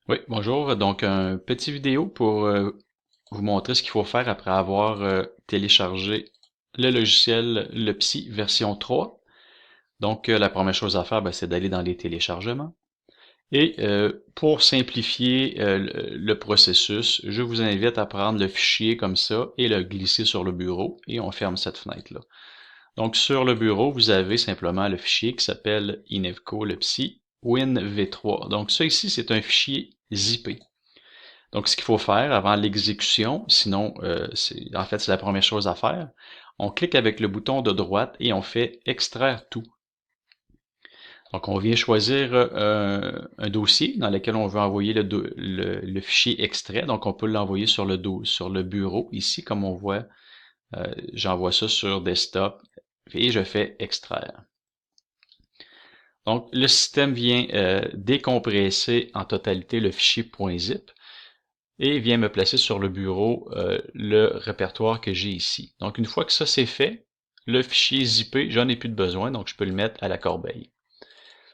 Oui, bonjour. Donc, un petit vidéo pour vous montrer ce qu'il faut faire après avoir téléchargé le logiciel Le Psy version 3. Donc, la première chose à faire, ben, c'est d'aller dans les téléchargements. Et pour simplifier le processus, je vous invite à prendre le fichier comme ça et le glisser sur le bureau et on ferme cette fenêtre-là. Donc, sur le bureau, vous avez simplement le fichier qui s'appelle Inevco Le Psy WinV3. Donc, ça ici, c'est un fichier zippé. Donc, ce qu'il faut faire avant l'exécution, sinon, en fait, c'est la première chose à faire. On clique avec le bouton de droite et on fait extraire tout. Donc, on vient choisir un dossier dans lequel on veut envoyer le fichier extrait. Donc, on peut l'envoyer sur le bureau ici, comme on voit. J'envoie ça sur desktop et je fais extraire. Donc, le système vient décompresser en totalité le fichier .zip et vient me placer sur le bureau le répertoire que j'ai ici. Donc une fois que ça c'est fait, le fichier zippé, j'en ai plus de besoin, donc je peux le mettre à la corbeille.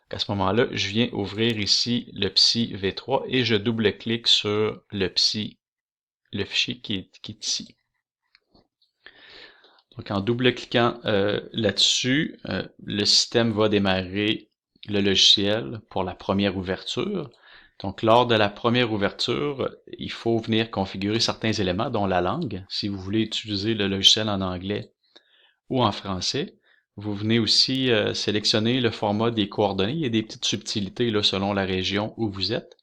À ce moment-là, je viens ouvrir ici le Psy V3 et je double-clique sur le fichier qui est ici. Donc en double-cliquant là-dessus, le système va démarrer le logiciel pour la première ouverture. Donc, lors de la première ouverture, il faut venir configurer certains éléments, dont la langue. Si vous voulez utiliser le logiciel en anglais ou en français, vous venez aussi sélectionner le format des coordonnées. Il y a des petites subtilités là, selon la région où vous êtes.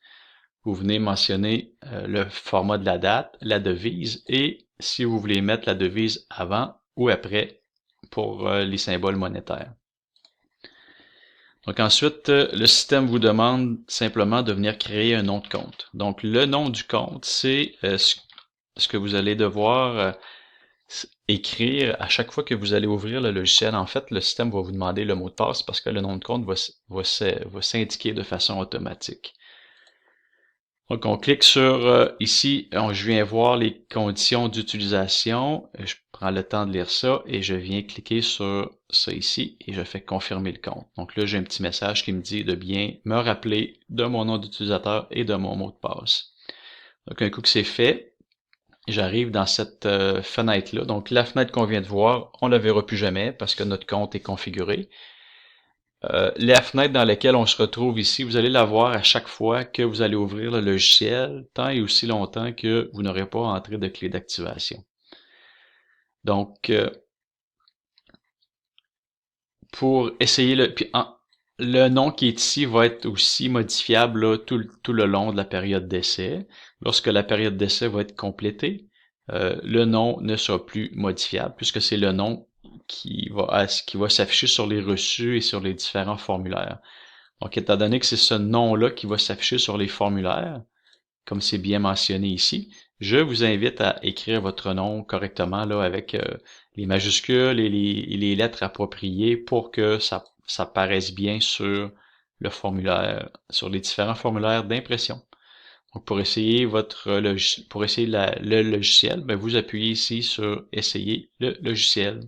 Vous venez mentionner le format de la date, la devise, et si vous voulez mettre la devise avant ou après pour les symboles monétaires. Donc ensuite, le système vous demande simplement de venir créer un nom de compte. Donc le nom du compte, c'est ce que vous allez devoir écrire à chaque fois que vous allez ouvrir le logiciel. En fait, le système va vous demander le mot de passe parce que le nom de compte va s'indiquer de façon automatique. Donc on clique sur ici, je viens voir les conditions d'utilisation, je prends le temps de lire ça et je viens cliquer sur ça ici et je fais confirmer le compte. Donc là j'ai un petit message qui me dit de bien me rappeler de mon nom d'utilisateur et de mon mot de passe. Donc un coup que c'est fait, j'arrive dans cette fenêtre-là. Donc la fenêtre qu'on vient de voir, on ne la verra plus jamais parce que notre compte est configuré. La fenêtre dans laquelle on se retrouve ici, vous allez la voir à chaque fois que vous allez ouvrir le logiciel, tant et aussi longtemps que vous n'aurez pas entré de clé d'activation. Donc, pour essayer le nom qui est ici va être aussi modifiable là, tout le long de la période d'essai. Lorsque la période d'essai va être complétée, le nom ne sera plus modifiable puisque c'est le nom qui va s'afficher sur les reçus et sur les différents formulaires. Donc, étant donné que c'est ce nom-là qui va s'afficher sur les formulaires, comme c'est bien mentionné ici, je vous invite à écrire votre nom correctement là, avec les majuscules et les lettres appropriées pour que ça paraisse bien sur le formulaire, sur les différents formulaires d'impression. Donc, pour essayer le logiciel, ben, vous appuyez ici sur Essayer le logiciel.